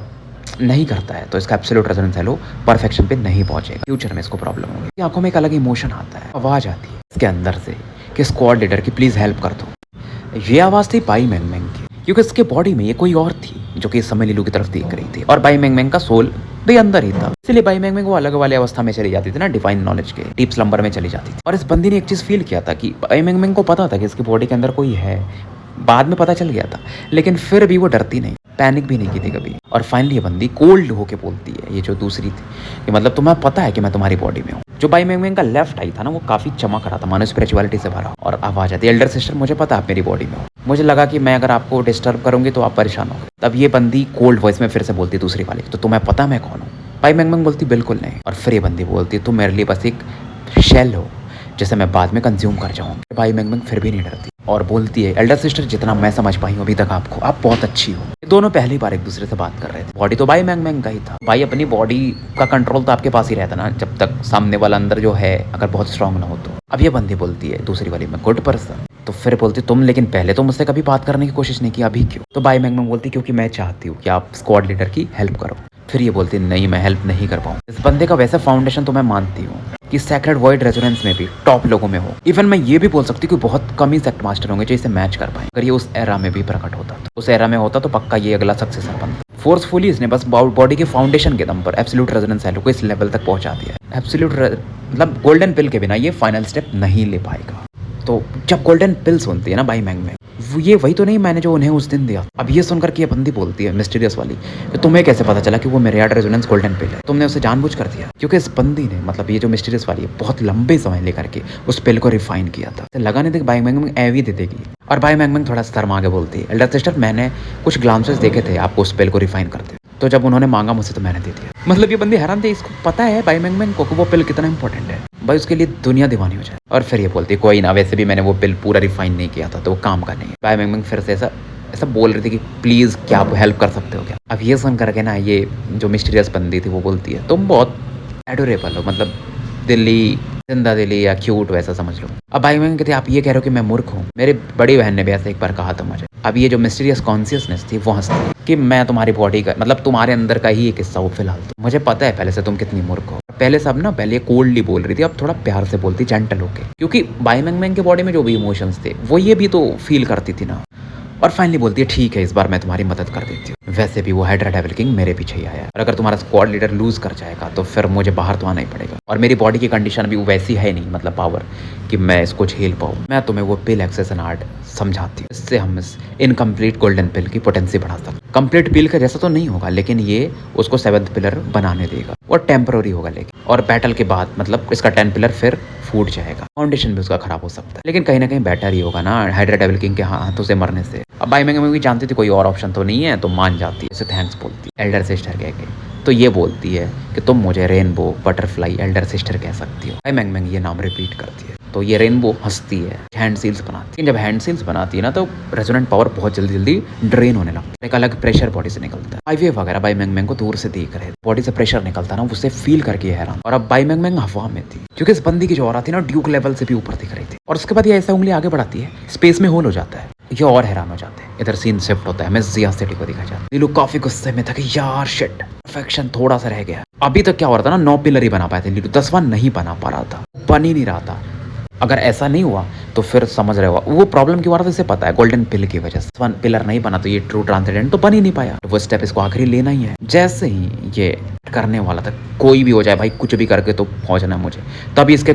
नहीं करता है तो इसका एब्सोल्यूट रेजोनेंस हेलो परफेक्शन पे नहीं पहुंचेगा। फ्यूचर में इसको प्रॉब्लम होगी। आंखों में एक अलग इमोशन आता है, आवाज आती है इसके अंदर से कि स्क्वाड लीडर की प्लीज हेल्प कर दो। ये आवाज़ थी बाई मैंगमैंग की, क्योंकि उसके बॉडी में ये कोई और थी जो कि इस समय लीलू की तरफ देख रही थी, और बाई मैंगमैंग का सोल भी अंदर ही था। इसलिए बाई मैंगमैंग वो अलग वाले अवस्था में चली जाती थी ना, डिवाइन नॉलेज के डीप स्लंबर में चली जाती थी। और इस बंदी ने एक चीज़ फील किया था कि बाई मैंगमैंग को पता था कि इसकी बॉडी के अंदर कोई है, बाद में पता चल गया था, लेकिन फिर भी वो डरती नहीं, पैनिक भी नहीं की थी कभी। और फाइनली ये बंदी कोल्ड होके बोलती है, ये जो दूसरी थी, कि मतलब तुम्हें पता है कि मैं तुम्हारी बॉडी में हूँ। जो बाई मैंगमैंग का लेफ्ट आई था ना, वो काफ़ी चमक रहा था, मानो स्पिरिचुअलिटी से भरा। और आवाज़ आती है, एल्डर सिस्टर मुझे पता है आप मेरी बॉडी में हो, मुझे लगा कि मैं अगर आपको डिस्टर्ब करूंगी तो आप परेशान होंगे। तब ये बंदी कोल्ड वॉइस में फिर से बोलती दूसरी वाली, तो तुम्हें पता मैं कौन हूँ? बाई मैंगमैंग बोलती बिल्कुल नहीं। और फिर ये बंदी बोलती तुम मेरे लिए बस एक शेल हो जिसे मैं बाद में कंज्यूम कर जाऊँगी। बाई मैंगमैंग फिर भी नहीं डरती और बोलती है एल्डर सिस्टर जितना मैं समझ पाई हूँ अभी तक आपको, आप बहुत अच्छी हो। दोनों पहली बार एक दूसरे से बात कर रहे थे। बॉडी तो बाई मैंगमैंग का ही था। भाई अपनी बॉडी का कंट्रोल तो आपके पास ही रहता ना, जब तक सामने वाला अंदर जो है अगर बहुत स्ट्रांग ना हो तो। अब ये बंदी बोलती है दूसरी वाली में गुड पर्सन, तो फिर बोलती तुम लेकिन पहले तो मुझसे कभी बात करने की कोशिश नहीं की, अभी क्यों? तो बाई मैंगमैंग बोलती क्योंकि मैं चाहती हूँ कि आप स्क्वाड लीडर की हेल्प करो। फिर ये बोलती नहीं मैं हेल्प नहीं कर पाऊँ। इस बंदे का वैसे फाउंडेशन तो मैं मानती हूँ कि सैक्रेड वॉइड रेजोनेंस में भी टॉप लोगों में हो। इवन मैं ये भी बोल सकती हूँ कि बहुत कम ही सेक्ट मास्टर होंगे जो इसे मैच कर पाए। अगर ये उस एरा में भी प्रकट होता तो उस एरा में होता तो पक्का ये अगला सक्सेसर बनता। फोर्सफुली इसने बस बॉडी के फाउंडेशन के दम पर एब्सोल्यूट रेजोनेंस एलो को इस लेवल तक पहुंचा दिया है। एब्सोल्यूट मतलब गोल्डन पिल के बिना ये फाइनल स्टेप नहीं ले पाएगा। तो जब गोल्डन पिल सुनती है ना बाई मैंगमैंग, ये वही तो नहीं मैंने जो उन्हें उस दिन दिया। अब ये सुनकर के ये बंदी बोलती है मिस्टीरियस वाली, तो तुम्हें कैसे पता चला कि वो मेरियाड रेजोनेंस गोल्डन पिल है? तुमने उसे जानबूझ कर दिया? क्योंकि इस बंदी ने मतलब ये जो मिस्टीरियस वाली है बहुत लंबे समय लेकर के उस पिल को रिफाइन किया था। लगा नहीं था कि बाई मैंगमैंग एवी दे देगी। और बाई मैंगमैंग थोड़ा स्तर आगे बोलती है एल्डर सिस्टर मैंने कुछ ग्लांसेस देखे थे आपको उस पिल को रिफाइन करते, तो जब उन्होंने मांगा मुझसे तो मैंने दे दिया। मतलब ये बंदी हैरान थी, इसको पता है बाई मैंगमैंग को कि वो पिल कितना इंपॉर्टेंट है, भाई उसके लिए दुनिया दीवानी हो जाए। और फिर ये बोलती कोई ना, वैसे भी मैंने वो पिल पूरा रिफाइन नहीं किया था तो वो काम का नहीं है। बाई मैंगमैंग फिर से ऐसा बोल रही थी कि प्लीज़ क्या आप हेल्प कर सकते हो क्या? अब ये सुन करके ना ये जो मिस्टीरियस बंदी थी वो बोलती है तुम बहुत एडोरेबल हो, मतलब दिल्ली जिंदा दिली या क्यूट वैसा समझ लो। अब बाई मैंगमैंग कहती आप ये कह रहे हो कि मैं मूर्ख हूँ? मेरी बड़ी बहन ने भी ऐसे एक बार कहा था मुझे। अब ये जो मिस्टीरियस कॉन्शियसनेस थी वो हंसती कि मैं तुम्हारी बॉडी का मतलब तुम्हारे अंदर का ही एक हिस्सा हूँ फिलहाल, तो मुझे पता है पहले से तुम कितनी मूर्ख हो। पहले सब ना पहले कोल्डली बोल रही थी, अब थोड़ा प्यार से बोलती जेंटल होके, क्योंकि बाई मैंगमैंग के बॉडी में जो भी इमोशंस थे वो ये भी तो फील करती थी ना। और फाइनली बोलती है ठीक है इस बार मैं तुम्हारी मदद कर देती हूँ, वैसे भी वो हाइड्रा डेविल किंग मेरे पीछे ही आया है, और अगर तुम्हारा स्क्वाड लीडर लूज कर जाएगा तो फिर मुझे बाहर तो आना ही पड़ेगा। और मेरी बॉडी की कंडीशन भी वैसी है नहीं, मतलब पावर कि मैं इसको झेल पाऊँ। मैं तुम्हें वो पिल एक्सेसन आर्ट समझाती हूँ, इससे हम इस इनकम्प्लीट गोल्डन पिल की पोटेंसी बढ़ा सकते। कंप्लीट पिल का जैसा तो नहीं होगा, लेकिन ये उसको 7th पिलर बनाने देगा और टेम्पररी होगा, लेकिन और बैटल के बाद मतलब इसका 10 पिलर फिर फूट जाएगा, फाउंडेशन भी उसका खराब हो सकता है, लेकिन कहीं ना कहीं बेटर ही होगा ना हाइड्रा डेविल किंग के हाथों से मरने से। अब बाई मैंगमैंग भी जानती थी कोई और ऑप्शन तो नहीं है, तो मान जाती है, इसे थैंक्स बोलती है एल्डर सिस्टर कह के। तो ये बोलती है कि तुम मुझे रेनबो बटरफ्लाई एल्डर सिस्टर कह सकती हो। बाई मैंगमैंग ये नाम रिपीट करती है, तो ये रेनबो हंसती है, हैंड सील्स बनाती है। जब हैंड सील्स बनाती है ना तो रेजोनेंट पावर बहुत जल्दी जल्दी ड्रेन होने लगता है, एक अलग प्रेशर बॉडी से निकलता है। आईवीएफ वगैरह बाई मैंगमैंग को दूर से देख रहे, बॉडी से प्रेशर निकलता ना, उसे फील करके हैरान। और अब बाई मैंगमैंग हवा में थी, क्योंकि इस बंदी की जो औरत थी ना ड्यूक लेवल से भी ऊपर दिख रही थी। और उसके बाद ये ऐसा उंगली आगे बढ़ाती है, स्पेस में होल हो जाता है, ये और हैरान हो जाते हैं। इधर सीन शिफ्ट होता है, मैं जिया सिटी को दिखा जाता है। लीलू काफी गुस्से में था कि यार शिट परफेक्शन थोड़ा सा रह गया। अभी तक क्या हो रहा था ना, 9 पिलर ही बना पाए थे लीलू, 10वां नहीं बना पा रहा था, बन ही नहीं रहा था। अगर ऐसा नहीं हुआ तो फिर समझ रहे हो वो प्रॉब्लम क्यों आ रहा था, इसे पता है गोल्डन पिल की वजह से। 1 पिलर नहीं बना तो ये ट्रू ट्रांसेंडेंट तो बन ही नहीं पाया, वो स्टेप इसको आखिरी लेना ही है। जैसे ही ये करने वाला था, कोई भी हो जाए भाई कुछ भी करके तो पहुंचना मुझे, तभी इसके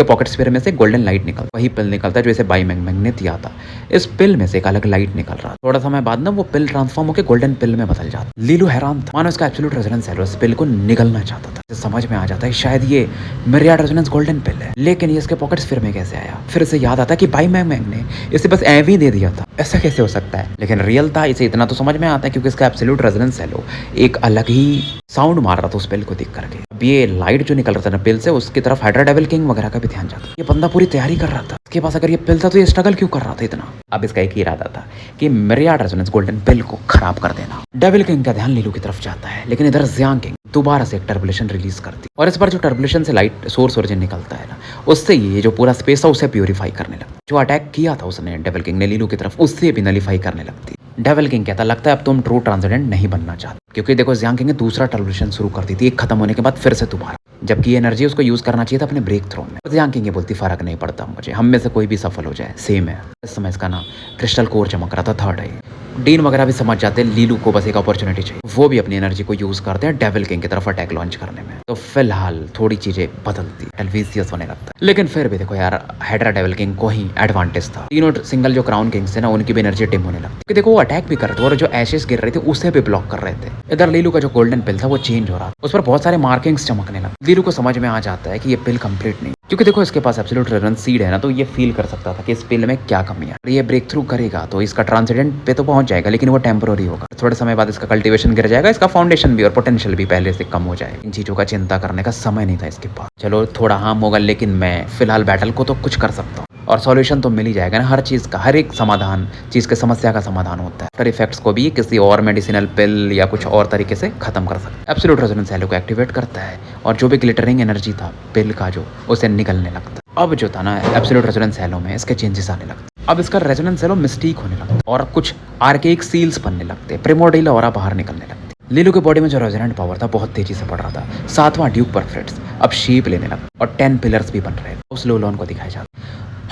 पॉकेट स्फीयर में से गोल्डन लाइट निकल, वही पिल निकलता है जो इसे बाई मैंगमैंग ने दिया था। इस पिल में से एक अलग लाइट निकल रहा, थोड़ा समय बाद ना वो पिल ट्रांसफॉर्म होकर गोल्डन पिल में बदल जाता। लीलू हैरान था, मानो इसका एब्सोल्यूट रेजोनेंस है, इस पिल को निगलना चाहता था। समझ में आ जाता है शायद ये मिरियाड रेजोनेंस गोल्डन पिल है, लेकिन ये इसके पॉकेट स्फीयर में कैसे आया? फिर से याद आता कि बाई मैंगमैंग ने इसे बस एवी ही दे दिया था, ऐसा कैसे हो सकता है? लेकिन रियल था, इसे इतना तो समझ में आता है क्योंकि इसका एब्सोल्यूट रेजोनेंस है, एक अलग ही साउंड मार रहा था उस पिल को देख करके। अब ये लाइट जो निकल रहा था ना पिल से, उसकी तरफ हाइड्रा डेविल किंग वगैरह का भी ध्यान जाता। ये बंदा पूरी तैयारी कर रहा था, इसके पास अगर ये पिल था तो ये स्ट्रगल क्यों कर रहा था इतना? अब इसका एक ही इरादा था कि मिरियाड रेजोनेंस गोल्डन पिल को खराब कर देना। डेविल किंग का ध्यान लीलू की तरफ जाता है, लेकिन इधर जियांग किंग दोबारा से एक टर्बुलेशन रिलीज करती, और इस बार जो टर्बुलेशन से लाइट सोर्स ओरिजिन निकलता है ना, उससे ये जो पूरा स्पेस था उसे प्यूरिफाई करने लगता। जो अटैक किया था उसने डेविल किंग ने लीलू की तरफ, उससे भी नलीफाई करने लगती। डेविल किंग कहता लगता है अब तुम ट्रू ट्रांसेंडेंट नहीं बनना चाहते, क्योंकि देखो जियांग किंग ने दूसरा ट्रांजिशन शुरू कर दी थी, एक खत्म होने के बाद फिर से दोबारा, जबकि ये एनर्जी उसको यूज करना चाहिए था अपने ब्रेक थ्रो में। जियांग किंग ये बोलती फर्क नहीं पड़ता मुझे, हम में से कोई भी सफल हो जाए सेम है। इस समय इसका ना क्रिस्टल कोर चमक रहा था, थर्ड है। डीन वगैरह भी समझ जाते हैं लीलू को बस एक अपॉर्चुनिटी चाहिए, वो भी अपनी एनर्जी को यूज करते हैं डेविल किंग की तरफ अटैक लॉन्च करने में। तो फिलहाल थोड़ी चीजें बदलती, एल्विसियस होने लगता है। लेकिन फिर भी देखो यार, हाइड्रा डेविल किंग को ही एडवांटेज था। तीनों सिंगल जो क्राउन किंग्स थे ना, उनकी भी एनर्जी डिम होने लगती, क्योंकि देखो वो अटैक भी कर रहे थे और जो एशेस गिर रहे थे उसे भी ब्लॉक कर रहे थे। इधर लीलू का जो गोल्डन पिल था वो चेंज हो रहा था, उस पर बहुत सारे मार्किंग्स चमकने लगे। लीलू को समझ में आ जाता है कि ये पिल कंप्लीट नहीं, क्योंकि देखो इसके पास एब्सोल्यूट रेजोनेंस सीड है ना, तो ये फील कर सकता था कि इस पिल में क्या कमी है। ये ब्रेक थ्रू करेगा तो इसका ट्रांसेंडेंट पे तो पहुंच जाएगा, लेकिन वो टेम्पररी होगा। थोड़े समय बाद इसका कल्टीवेशन गिर जाएगा, इसका फाउंडेशन भी और पोटेंशियल भी पहले से कम हो जाएगा। इन चीजों का चिंता करने का समय नहीं था इसके पास। चलो थोड़ा हार्म होगा, लेकिन मैं फिलहाल बैटल को तो कुछ कर सकता हूँ और सॉल्यूशन तो मिल ही जाएगा ना। हर चीज का, हर एक समाधान चीज के समस्या का समाधान होता है। आफ्टर इफेक्ट्स को भी किसी और मेडिसिनल पिल या कुछ और तरीके से खत्म कर सकता है। एब्सोल्यूट रेजोनेंस हेलो को एक्टिवेट करता है और जो भी ग्लिटरिंग एनर्जी था पिल का जो, उसे निकलने लगता है। अब जो था ना एब्सोल्यूट रेजोनेंस हेलो में इसके चेंजेस आने लगते, अब इसका रेजोनेंस हेलो मिस्टीक होने लगता और कुछ आर्केइक सील्स बनने लगते, प्रिमोर्डियल ऑरा बाहर निकलने लगती। लीलू के बॉडी में जो रेजोनेंट पावर था बहुत तेजी से बढ़ रहा था। 7वां ड्यूक परफेक्ट्स अब शेप लेने लगा और 10 पिलर्स भी बन रहे हैं। उस लोलॉन को दिखाया जाता,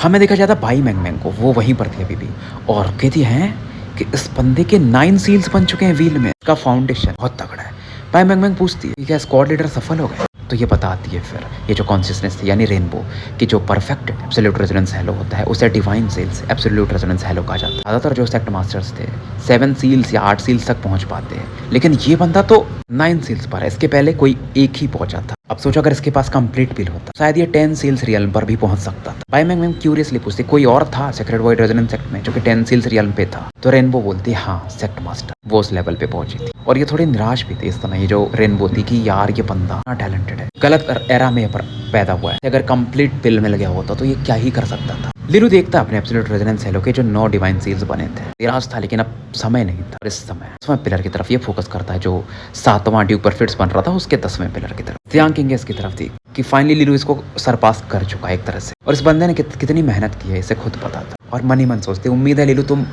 हमें देखा जाता बाई मैंगमैंग को, वो वहीं पर थी अभी भी, और कहती है कि इस बंदे के 9 सील्स बन चुके हैं व्हील में, इसका फाउंडेशन बहुत तगड़ा है। बाई मैंगमैंग पूछती है क्या स्क्वाड लीडर सफल हो गए, तो ये बताती है फिर ये जो कॉन्शियसनेस थी यानी रेनबो की जो परफेक्ट एब्सोल्यूट रेजोनेंस हेलो होता है उसे divine seals absolute resonance halo कहा जाता है। ज़्यादातर जो सेक्ट मास्टर्स थे 7 सील्स या 8 सील्स तक पहुंच पाते हैं, लेकिन ये बंदा तो 9 सील्स पर है। इसके पहले कोई एक ही पहुंचा था। अब सोचो अगर इसके पास कंप्लीट पिल होता शायद ये 10 सील्स रियल्म पर भी पहुंच सकता था। बाई मैंगमैंग क्यूरियसली पूछती कोई और था सेक्रेड वॉइड रेजोनेंस सेक्ट में जो कि 10 सील्स रियल्म पे था, तो रेनबो बोलती हाँ सेक्ट मास्टर वो उस लेवल पे पहुंची थी। और ये थोड़ी निराश भी थी इस समय, ये जो रेनबो थी कि यार ये बंदा इतना टैलेंटेड है, गलत एरा में पैदा हुआ है, अगर कंप्लीट पिल मिल गया होता तो ये क्या ही कर सकता था। लीलू देखता अपने एब्सोल्यूट रेजोनेंस हेलो के जो 9 डिवाइन सील्स बने थे। निराश था लेकिन अब समय नहीं था। इस समय पिलर की तरफ ये फोकस करता है जो 7वां ड्यूक परफेक्ट्स बन रहा था उसके 10वें पिलर की तरफ। जियांग किंग इसकी तरफ थी कि फाइनली लीलू इसको सरपास कर चुका है एक तरह से, और इस बंदे ने कितनी मेहनत की है इसे खुद पता था। और मन ही मन सोचते उम्मीद है लीलू तुम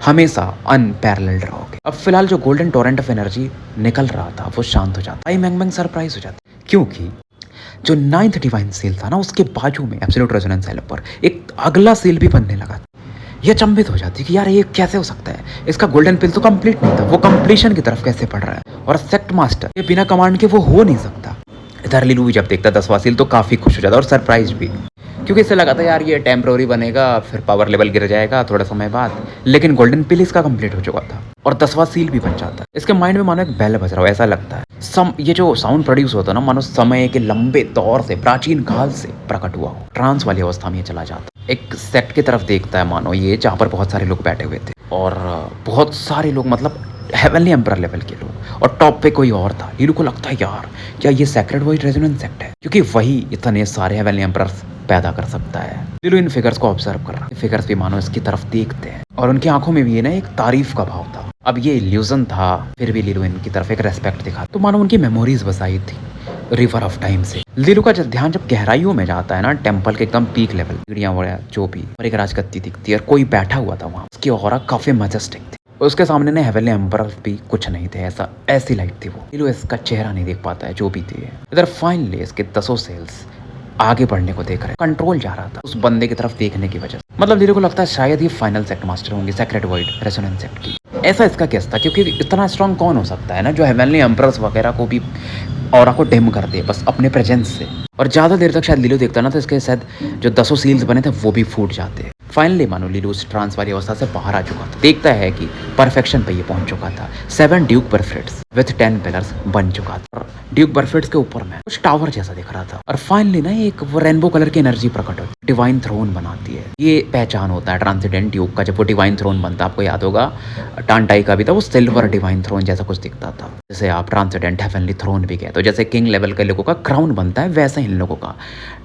हमेशा अनपैरेलल्ड रहोगे। अब फिलहाल जो गोल्डन टोरेंट ऑफ एनर्जी निकल रहा था वो शांत हो जाता। बाई मैंगमैंग सरप्राइज हो जाती क्योंकि जो 9th डिवाइन सील था ना उसके बाजू में एब्सोल्यूट रेजोनेंस हेलो पर एक अगला सील भी बनने लगा। ये अचंभित हो जाती कि यार ये कैसे हो सकता है, इसका गोल्डन पिल तो कंप्लीट नहीं था, वो कंप्लीशन की तरफ कैसे बढ़ रहा है, और सेक्ट मास्टर ये बिना कमांड के वो हो नहीं सकता। इधर लीलू भी जब देखता 10वां सील तो काफी खुश हो जाता और सरप्राइज भी, क्योंकि इससे लगा था यार ये टेम्प्रोरी बनेगा फिर पावर लेवल गिर जाएगा थोड़ा समय बाद, लेकिन गोल्डन पिल इसका कंप्लीट हो चुका था और 10वां सील भी बन जाता है। इसके माइंड में मानो एक बेल बज रहा हो ऐसा लगता है। ये जो साउंड प्रोड्यूस होता है ना मानो समय के लंबे दौर से प्राचीन काल से प्रकट हुआ हो। ट्रांस वाली अवस्था में ये चला जाता, एक सेक्ट की तरफ देखता है मानो ये, जहाँ पर बहुत सारे लोग बैठे हुए थे और बहुत सारे लोग मतलब हेवनली एम्पर लेवल के लोग, और टॉप पे कोई और था। लीलू को लगता है यार क्या ये सेक्रेड वॉइड रेजोनेंस सेक्ट है, क्योंकि वही इतने सारे हेवनली एम्परर्स पैदा कर सकता है। लीलू इन फिगर्स को ऑब्जर्व कर रहा है, फिगर्स भी मानो इसकी तरफ देखते हैं और उनकी आंखों में भी ये ना एक तारीफ का भाव था। अब ये इल्यूजन था फिर भी लीलू इनकी तरफ एक रेस्पेक्ट दिखा, तो मानो उनकी मेमोरीज बसाई थी रिवर ऑफ टाइम से। लीलू का ध्यान जब गहराइयों में जाता है ना टेम्पल के एकदम पीक लेवल, सीढ़ियां वगैरह जो भी, और एक राजगद्दी दिखती है और कोई बैठा हुआ था वहाँ, उसकी ऑरा काफी मैजेस्टिक थी। उसके सामने ने हेवनली एम्परर भी कुछ नहीं थे, ऐसी लाइट थी वो। लीलू इसका चेहरा नहीं देख पाता है जो भी थी। इधर फाइनली इसके 10 सेल्स आगे बढ़ने को देख रहे, कंट्रोल जा रहा था उस बंदे की तरफ देखने की वजह से। मतलब लीलू को लगता है शायद ये फाइनल सेक्ट मास्टर होंगे सेक्रेड वॉइड रेजोनेंस सेक्ट की। ऐसा इसका केस था क्योंकि इतना स्ट्रॉन्ग कौन हो सकता है ना जो हेवनली एम्परर्स वगैरह को भी ऑरा को डिम कर दे बस अपने प्रेजेंस से। और ज़्यादा देर तक शायद लीलू देखता ना तो इसके शायद जो 10 सील्स बने थे वो भी फूट जाते। फाइनली मानो लीलू उस ट्रांस वाली अवस्था से बाहर आ चुका था, देखता है कि परफेक्शन पे ये पहुंच चुका था। 7 ड्यूक परफेक्ट्स विथ 10 पिलर्स बन चुका था और ड्यूक परफेक्ट्स के ऊपर में कुछ टावर जैसा दिख रहा था। और फाइनली ना एक वो रेनबो कलर की एनर्जी प्रकट होती, डिवाइन थ्रोन बनाती है। ये पहचान होता है ट्रांसेंडेंट ड्यूक का, जब वो डिवाइन थ्रोन बनता है। आपको याद होगा टांटाई का भी था, वो सिल्वर डिवाइन थ्रोन जैसा कुछ दिखता था, जैसे आप ट्रांसेंडेंट हेवनली थ्रोन भी कहते हो। जैसे किंग लेवल के लोगों का क्राउन बनता है वैसे इन लोगों का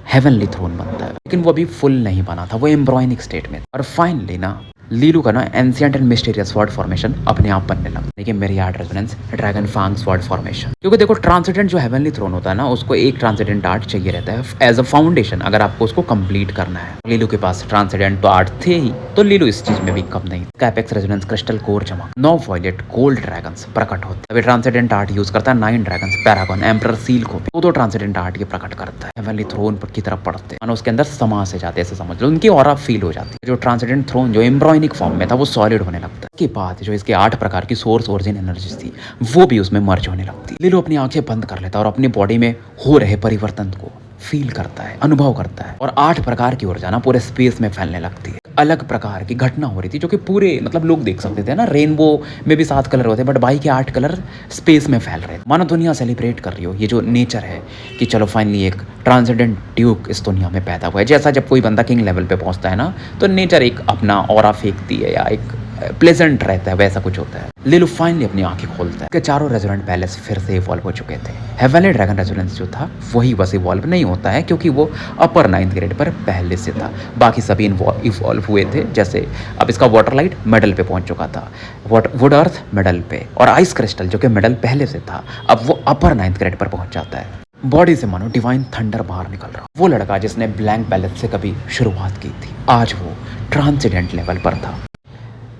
हेवनली थ्रोन बनता है, लेकिन वो अभी फुल नहीं बना था, वो एम्ब्रॉयनिक स्टेट में। और फाइनली ना लीलू का ना ancient and mysterious sword formation अपने आप बनने लगा, लेकिन मेरी art resonance dragon fang sword formation. क्योंकि देखो ट्रांसेंडेंट जो हेवनली थ्रोन होता है ना, उसको एक ट्रांसेंडेंट आर्ट चाहिए रहता है एज अ फाउंडेशन, अगर आपको उसको कंप्लीट करना है। लीलू के पास ट्रांसेंडेंट तो आर्ट थे ही, तो लीलू इस चीज में भी कम नहीं। कैपेक्स रेजोनेंस क्रिस्टल कोर चमक 9 वॉयलेट गोल्ड ड्रैगन्स प्रकट होते हैं। अभी ट्रांसेंडेंट आर्ट यूज करता है 9 ड्रैगन्स पैरागॉन एम्परर सील को भी दो ट्रांसेंडेंट आर्ट ये प्रकट करता है। हेवनली थ्रोन की तरफ पढ़ते हैं, उसके अंदर समा से जाते हैं, ऐसे समझ लो उनकी ऑरा फील हो जाती है। जो ट्रांसेंडेंट थ्रोन जो एम्ब्रॉयनिक फॉर्म में था वो सॉलिड होने लगता है। इसके बाद जो इसके 8 प्रकार की सोर्स ओरिजिन एनर्जीज थी वो भी उसमें मर्ज होने लगती है। लीलू अपनी आंखें बंद कर लेता है और अपनी बॉडी में हो रहे परिवर्तन को फील करता है, अनुभव करता है, और 8 प्रकार की ऊर्जा ना पूरे स्पेस में फैलने लगती है। अलग प्रकार की घटना हो रही थी जो कि पूरे मतलब लोग देख सकते थे ना, रेनबो में भी 7 कलर होते हैं बट बाई के 8 कलर स्पेस में फैल रहे थे। मानो दुनिया सेलिब्रेट कर रही हो ये जो नेचर है कि चलो फाइनली एक ट्रांसेंडेंट ड्यूक इस दुनिया में पैदा हुआ है। जैसा जब कोई बंदा किंग लेवल पे पहुंचता है ना, तो नेचर एक अपना ऑरा फेंकती है या एक प्लेजेंट रहता है, वैसा कुछ होता है। लीलू फाइनली अपनी आंखें खोलता है कि चारों रेजोनेंट पैलेस फिर से इवॉल्व हो चुके थे। हेवनली ड्रैगन रेजोनेंस जो था वही बस इवॉल्व नहीं होता है, क्योंकि वो अपर 9th ग्रेड पर पहले से था। बाकी सभी इवॉल्व हुए थे। जैसे अब इसका वाटर लाइट मेडल पे पहुंच चुका था, वुड अर्थ मेडल पे, और आइस क्रिस्टल जो कि मेडल पहले से था अब वो अपर 9th ग्रेड पर पहुंच जाता है। बॉडी से मानो डिवाइन थंडर बाहर निकल रहा। वो लड़का जिसने ब्लैंक पैलेस से कभी शुरुआत की थी आज वो ट्रांसेंडेंट लेवल पर था।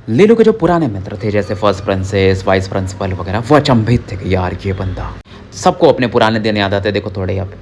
लीलू के जो पुराने मित्र थे जैसे फर्स्ट प्रिंसेस, वाइस प्रिंसिपल वगैरह, वो अचंभित थे कि यार ये बंदा, सबको अपने पुराने दिन याद आते। देखो थोड़े अब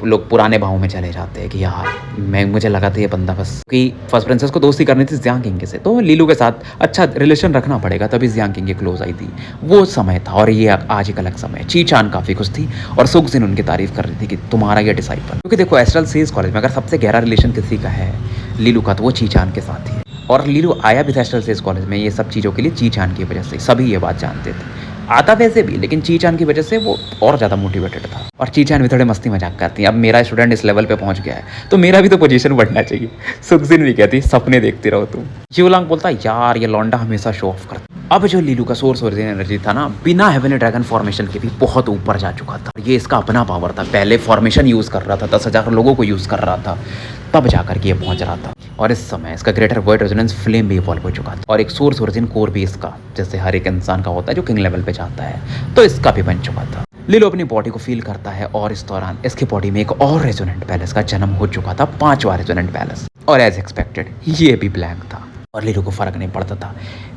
लोग पुराने भावों में चले जाते हैं कि यार मुझे लगा था ये बंदा बस कि फर्स्ट प्रिंसेस को दोस्ती करनी थी जियांग किंग से, तो लीलू के साथ अच्छा रिलेशन रखना पड़ेगा, तभी जियांग किंग के क्लोज आई थी। वो समय था और ये आज एक अलग समय। ची चान काफ़ी खुश थी और सुखजिन उनकी तारीफ कर रही थी कि तुम्हारा ये डिसाइपल। क्योंकि देखो एस्ट्रल सेज कॉलेज में अगर सबसे गहरा रिलेशन किसी का है लीलू का, तो वो ची चान के साथ ही है। और लीलू आया भी था एस्ट्रल सेज कॉलेज में ये सब चीज़ों के लिए ची चान की वजह से। सभी ये बात जानते थे, आता वैसे भी, लेकिन ची चान की वजह से वो और ज़्यादा मोटिवेटेड था। और ची चान भी थोड़े मस्ती मजाक करती है, अब मेरा स्टूडेंट इस लेवल पे पहुंच गया है तो मेरा भी तो पोजीशन बढ़ना चाहिए। सुखजिन भी कहती सपने देखते रहो तुम। यूलांग बोलता यार ये लौंडा हमेशा शो ऑफ करता। अब जो लीलू का सोर्स ओरिजिन एनर्जी था ना, बिना हेवनली ड्रैगन फॉर्मेशन के भी बहुत ऊपर जा चुका था। ये इसका अपना पावर था। पहले फॉर्मेशन यूज़ कर रहा था, 10,000 लोगों को यूज़ कर रहा था, तब जाकर के ये पहुंच रहा था। और इस समय इसका ग्रेटर वर्ल्ड रेजोनेंस फ्लेम भी इवॉल्व हो चुका था और एक सोर्स ओरिजिन कोर भी इसका, जैसे हर एक इंसान का होता है जो किंग लेवल पे जाता है, तो इसका भी बन चुका था। लीलू अपनी बॉडी को फील करता है और इस दौरान इसकी बॉडी में एक और रेजोनेंट पैलेस का जन्म हो चुका था, 5वां रेजोनेंट पैलेस। और एज एक्सपेक्टेड ये भी ब्लैंक था और लीलू को फर्क नहीं पड़ता था।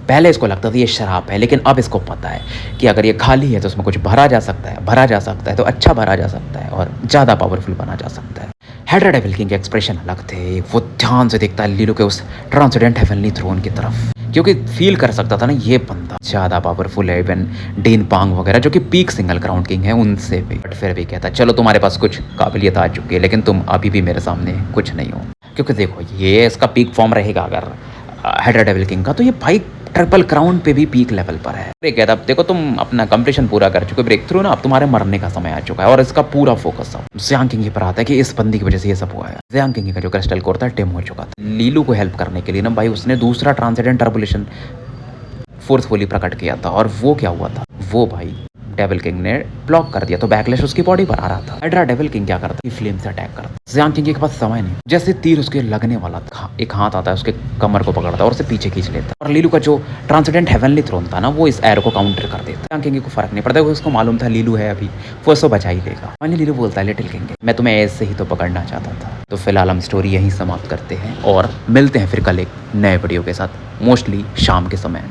पहले इसको लगता था ये शराब है, लेकिन अब इसको पता है कि अगर ये खाली है तो उसमें कुछ भरा जा सकता है, तो अच्छा भरा जा सकता है और ज़्यादा पावरफुल बना जा सकता है। हाइड्रा डेविल किंग के एक्सप्रेशन अलग थे। वो ध्यान से देखता है लीलू के उस ट्रांसेंडेंट हेवनली थ्रोन की तरफ, क्योंकि फील कर सकता था ना ये बंदा ज़्यादा पावरफुल है इवन डेन पांग वगैरह जो कि पीक सिंगल क्राउन किंग है उनसे भी। बट फिर भी कहता चलो तुम्हारे पास कुछ काबिलियत आ चुकी है, लेकिन तुम अभी भी मेरे सामने कुछ नहीं हो। क्योंकि देखो ये इसका पीक फॉर्म रहेगा अगर हाइड्रा डेविल किंग का, तो ये भाई ट्रिपल क्राउन पे भी पीक लेवल पर है। कहता अब देखो तुम अपना कंप्लीशन पूरा कर चुके, ब्रेक थ्रू ना, अब तुम्हारे मरने का समय आ चुका है। और इसका पूरा फोकस अब जियांग किंग पर आता है कि इस बंदी की वजह से ये सब हुआ है। जियांग किंग का जो क्रिस्टल कोर था टिम हो चुका था। लीलू को हेल्प करने के लिए ना भाई उसने दूसरा ट्रांसेंडेंट टर्बुलेशन फोर्सफुली प्रकट किया था। और वो क्या हुआ था, वो भाई डेविल किंग ने ब्लॉक कर दिया, तो बैकलैश उसकी बॉडी पर आ रहा था। हाइड्रा डेविल किंग क्या करता है, फ्लेम से अटैक करता है। जियांग किंग के पास समय नहीं, जैसे तीर उसके लगने वाला था एक हाथ आता है उसके कमर को पकड़ता है और उसे पीछे खींच लेता है। और लीलू का जो ट्रांसेंडेंट हेवनली थ्रोन था ना, वो इस एरो को काउंटर कर देता है। जियांग किंग को फर्क नहीं पड़ता, उसको मालूम था लीलू है अभी, वो उसको बचा ही लेगा। मैंने लीलू बोलता है लिटिल किंग मैं तुम्हें ऐसे ही तो पकड़ना चाहता था। तो फिलहाल हम स्टोरी यहीं समाप्त करते हैं और मिलते हैं फिर कल एक नए वीडियो के साथ, मोस्टली शाम के समय।